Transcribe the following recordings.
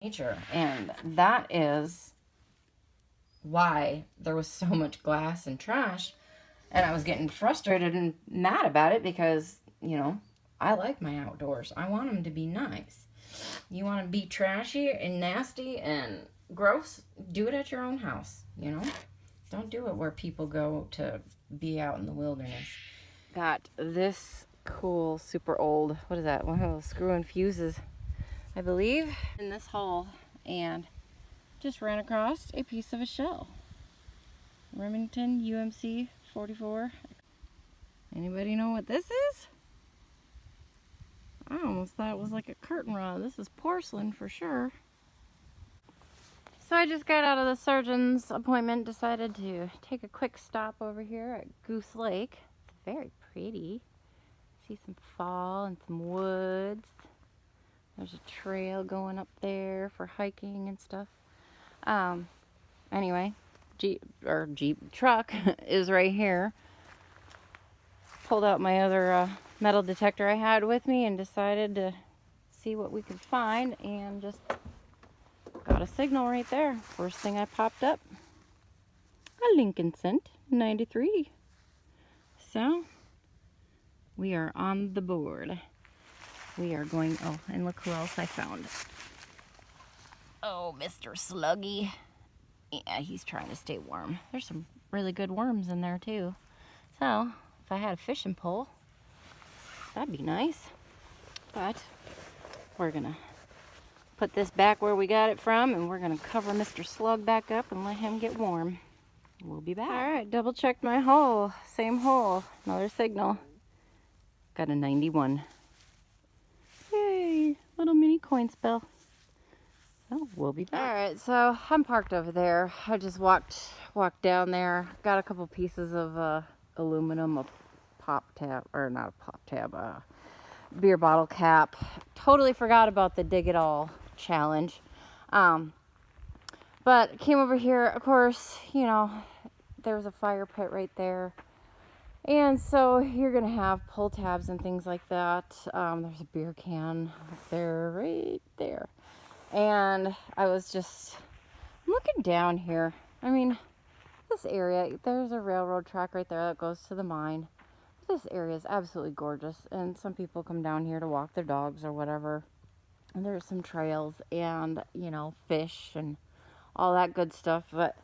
nature. And that is why there was so much glass and trash. And I was getting frustrated and mad about it because, you know, I like my outdoors. I want them to be nice. You want to be trashy and nasty and gross? Do it at your own house, you know? Don't do it where people go to be out in the wilderness. Got this cool, super old, what is that? One of those screw and fuses, I believe, in this hole, and just ran across a piece of a shell. Remington UMC 44. Anybody know what this is? I almost thought it was like a curtain rod. This is porcelain for sure. So I just got out of the surgeon's appointment, decided to take a quick stop over here at Goose Lake. It's very pretty. See some fall and some woods. There's a trail going up there for hiking and stuff. Anyway, Jeep truck is right here. Pulled out my other metal detector I had with me and decided to see what we could find, and just got a signal right there. First thing I popped up, a Lincoln Cent 93. So we are on the board. We are going, oh, and look who else I found. Oh, Mr. Sluggy. Yeah, he's trying to stay warm. There's some really good worms in there too. So if I had a fishing pole, that'd be nice. But we're gonna put this back where we got it from, and we're gonna cover Mr. Slug back up and let him get warm. We'll be back. All right, double checked my hole. Same hole, another signal. Got a 91. Yay, little mini coin spell. So we'll be back. All right, so I'm parked over there. I just walked down there. Got a couple pieces of aluminum, a pop tab, or not a pop tab, beer bottle cap. Totally forgot about the dig it all challenge. But came over here, of course, you know, there's a fire pit right there. And so you're gonna have pull tabs and things like that. There's a beer can up there, right there. And I was just looking down here. I mean, this area, there's a railroad track right there that goes to the mine. This area is absolutely gorgeous, and some people come down here to walk their dogs or whatever. And there's some trails and, you know, fish and all that good stuff. But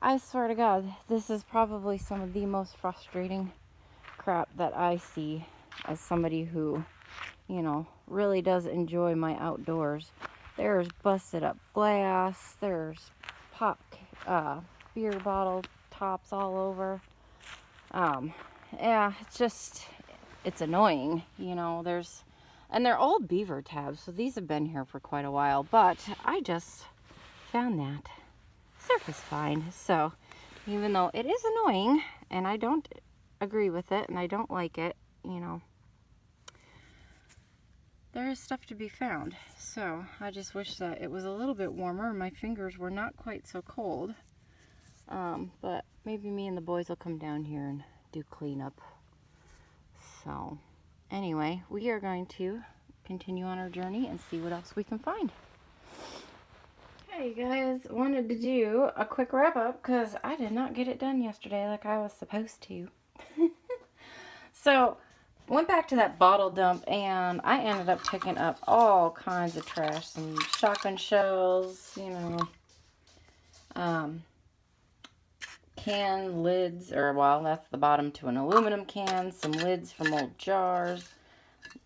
I swear to God, this is probably some of the most frustrating crap that I see as somebody who, you know, really does enjoy my outdoors. There's busted up glass, there's pop beer bottle tops all over. Yeah, it's annoying, you know. And they're old beaver tabs, so these have been here for quite a while, but I just found that surface fine. So even though it is annoying and I don't agree with it and I don't like it, you know, there is stuff to be found. So I just wish that it was a little bit warmer. My fingers were not quite so cold. But maybe me and the boys will come down here and do cleanup. So anyway, we are going to continue on our journey and see what else we can find. Hey guys, wanted to do a quick wrap up because I did not get it done yesterday like I was supposed to. So went back to that bottle dump, and I ended up picking up all kinds of trash. Some shotgun shells, you know, can lids, or well, that's the bottom to an aluminum can. Some lids from old jars.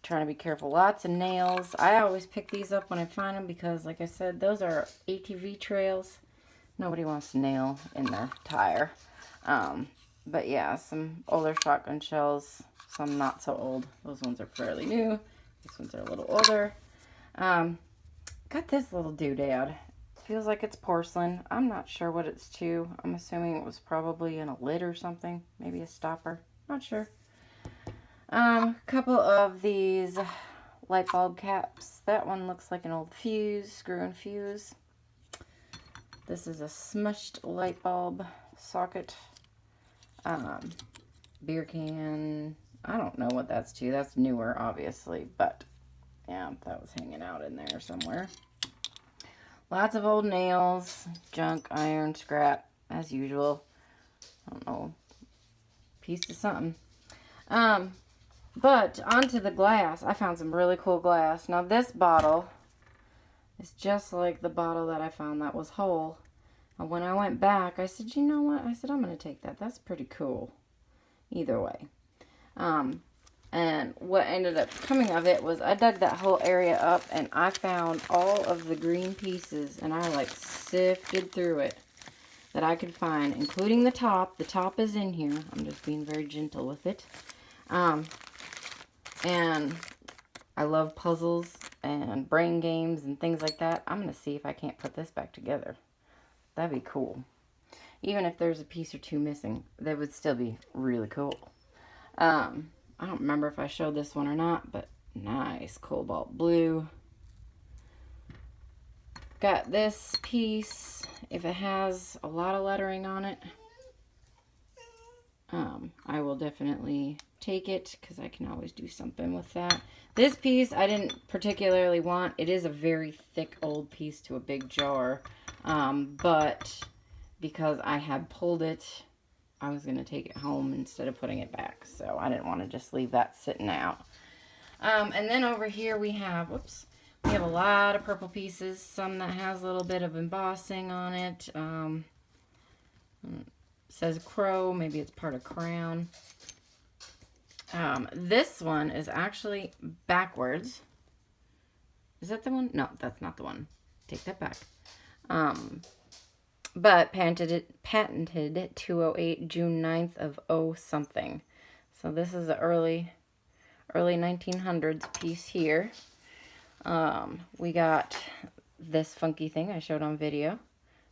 Trying to be careful. Lots of nails. I always pick these up when I find them because, like I said, those are ATV trails. Nobody wants to nail in their tire. But yeah, some older shotgun shells. Some not so old. Those ones are fairly new. These ones are a little older. Got this little doodad. Feels like it's porcelain. I'm not sure what it's to. I'm assuming it was probably in a lid or something. Maybe a stopper. Not sure. A couple of these light bulb caps. That one looks like an old fuse, screw and fuse. This is a smushed light bulb socket. Beer can. I don't know what that's to. That's newer, obviously, but yeah, that was hanging out in there somewhere. Lots of old nails, junk, iron, scrap, as usual. I don't know, piece of something. But onto the glass. I found some really cool glass. Now this bottle is just like the bottle that I found that was whole. And when I went back, I said, you know what? I said, I'm going to take that. That's pretty cool. Either way. And what ended up coming of it was I dug that whole area up and I found all of the green pieces, and I like sifted through it that I could find, including the top. The top is in here. I'm just being very gentle with it. And I love puzzles and brain games and things like that. I'm going to see if I can't put this back together. That'd be cool. Even if there's a piece or two missing, that would still be really cool. I don't remember if I showed this one or not, but nice cobalt blue. Got this piece. If it has a lot of lettering on it, I will definitely take it because I can always do something with that. This piece I didn't particularly want. It is a very thick old piece to a big jar, but because I had pulled it, I was going to take it home instead of putting it back. So I didn't want to just leave that sitting out. And then over here we have, whoops, we have a lot of purple pieces. Some that has a little bit of embossing on it. It says crow, maybe it's part of crown. This one is actually backwards. Is that the one? No, that's not the one. Take that back. But patented 208 June 9th of 0 something. So this is the early 1900s piece here. We got this funky thing I showed on video.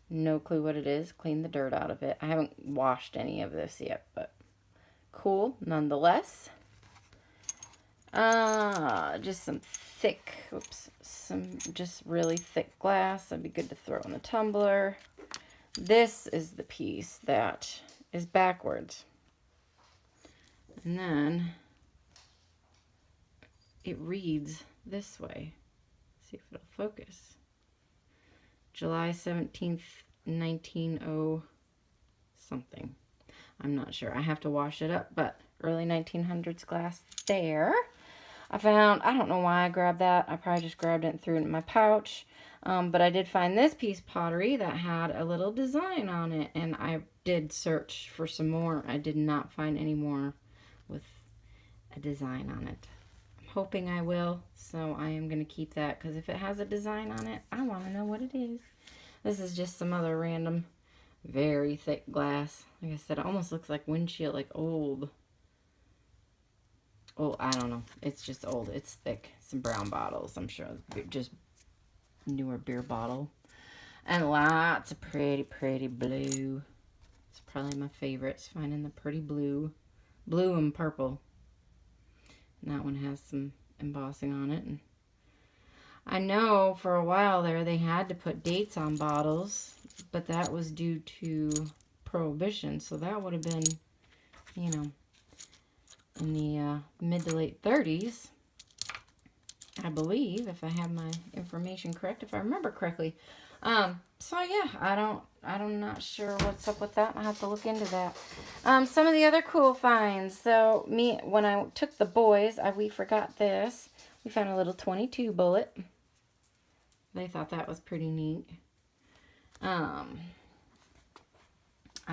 No clue what it is. Clean the dirt out of it. I haven't washed any of this yet, but cool nonetheless. Just some thick, some just really thick glass. That'd be good to throw in the tumbler. This is the piece that is backwards. And then it reads this way. See if it'll focus. July 17th, 1900 something. I'm not sure. I have to wash it up, but early 1900s glass there. I found, I don't know why I grabbed that. I probably just grabbed it and threw it in my pouch. But I did find this piece of pottery that had a little design on it, and I did search for some more. I did not find any more with a design on it. I'm hoping I will, so I am going to keep that, because if it has a design on it, I want to know what it is. This is just some other random, very thick glass. Like I said, it almost looks like windshield, like old. Oh, I don't know. It's just old. It's thick. Some brown bottles, I'm sure. Just newer beer bottle. And lots of pretty blue. It's probably my favorite. It's finding the pretty blue. Blue and purple. And that one has some embossing on it. And I know for a while there they had to put dates on bottles, but that was due to Prohibition. So that would have been, you know, in the mid to late 30s. I believe, if I have my information correct, if I remember correctly. So yeah, I'm not sure what's up with that. I have to look into that. Some of the other cool finds. So when I took the boys, we forgot this. We found a little 22 bullet. They thought that was pretty neat. I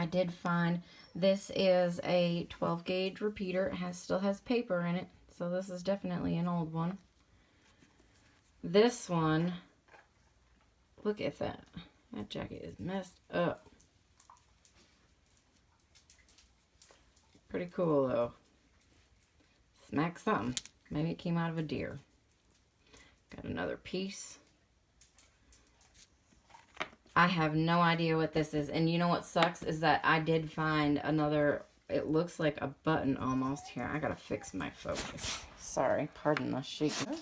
did find this is a 12 gauge repeater. It still has paper in it, so this is definitely an old one. This one, look at that. That jacket is messed up. Pretty cool though. Smack something. Maybe it came out of a deer. Got another piece. I have no idea what this is. And you know what sucks is that I did find another, it looks like a button almost. Here, I gotta fix my focus. Sorry, pardon the shaking.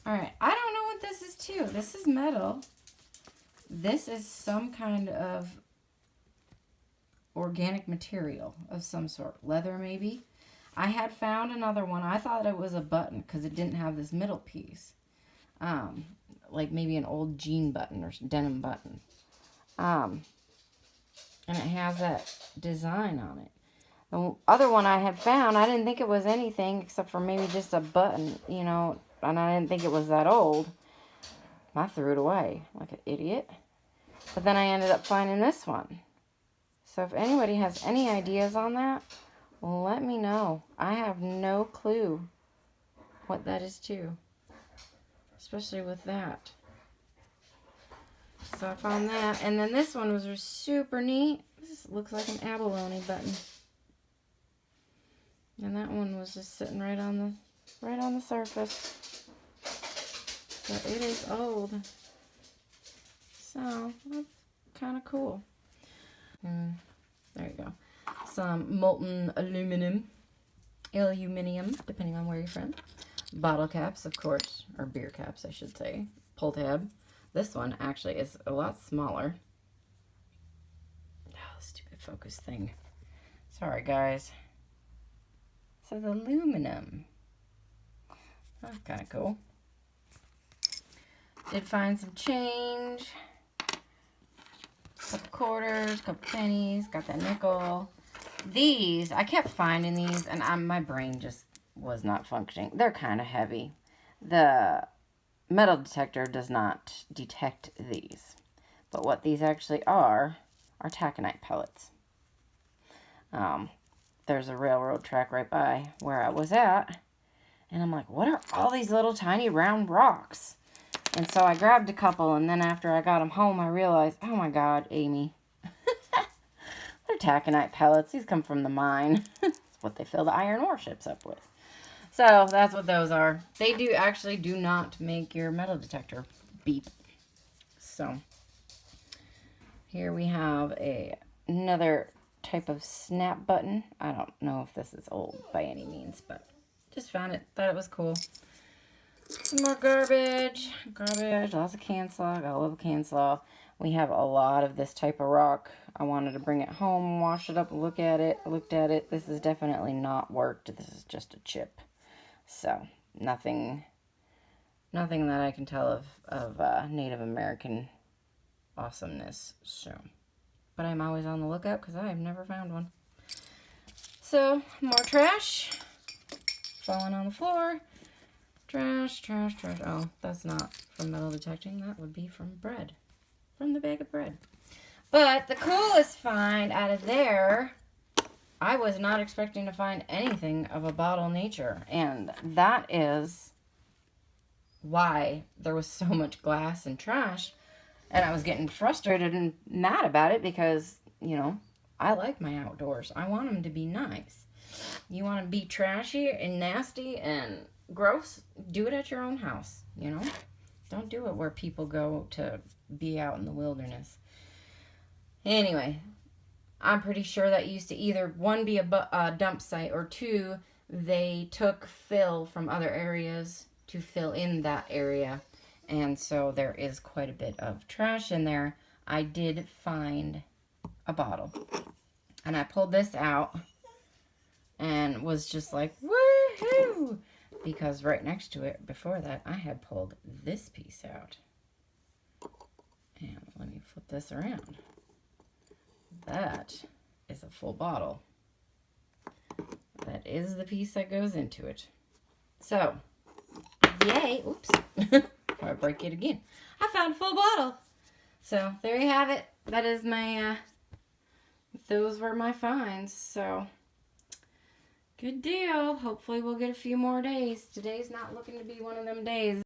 Alright, I don't know what this is too. This is metal. This is some kind of organic material of some sort. Leather maybe. I had found another one. I thought it was a button because it didn't have this middle piece. like maybe an old jean button or denim button. And it has that design on it. The other one I had found, I didn't think it was anything except for maybe just a button, you know, and I didn't think it was that old. I threw it away like an idiot. But then I ended up finding this one. So if anybody has any ideas on that, let me know. I have no clue what that is too, especially with that. So I found that, and then this one was super neat. This looks like an abalone button, and that one was just sitting right on the surface. But it is old, so that's kind of cool. There you go. Some molten aluminum, depending on where you're from. Bottle caps, of course, or beer caps, I should say. Pull tab. This one actually is a lot smaller. Oh, stupid focus thing. Sorry, guys. It says aluminum. That's kind of cool. Did find some change. Couple quarters, couple pennies, got that nickel. These, I kept finding these, and my brain just was not functioning. They're kind of heavy. The metal detector does not detect these. But what these actually are taconite pellets. There's a railroad track right by where I was at, and I'm like, what are all these little tiny round rocks? And so I grabbed a couple, and then after I got them home, I realized, oh my God, Amy. They're taconite pellets. These come from the mine. That's what they fill the iron ore ships up with. So that's what those are. They do not make your metal detector beep. So here we have another type of snap button. I don't know if this is old by any means, but just found it. Thought it was cool. Some more garbage, lots of can slaw. Gotta love a can slaw. We have a lot of this type of rock. I wanted to bring it home, wash it up, look at it. I looked at it. This is definitely not worked. This is just a chip. So nothing that I can tell of Native American awesomeness. So, but I'm always on the lookout because I have never found one. So more trash falling on the floor. Trash. Oh, that's not from metal detecting. That would be from bread. From the bag of bread. But the coolest find out of there, I was not expecting to find anything of a bottle nature. And that is why there was so much glass and trash. And I was getting frustrated and mad about it because, you know, I like my outdoors. I want them to be nice. You want to be trashy and nasty and gross, do it at your own house, you know? Don't do it where people go to be out in the wilderness. Anyway, I'm pretty sure that used to either, one, be a dump site, or two, they took fill from other areas to fill in that area. And so there is quite a bit of trash in there. I did find a bottle. And I pulled this out and was just like, woohoo! Because right next to it, before that, I had pulled this piece out. And let me flip this around. That is a full bottle. That is the piece that goes into it. So, yay. Oops. Or I break it again. I found a full bottle. So, there you have it. That is my, those were my finds. So, good deal. Hopefully we'll get a few more days. Today's not looking to be one of them days.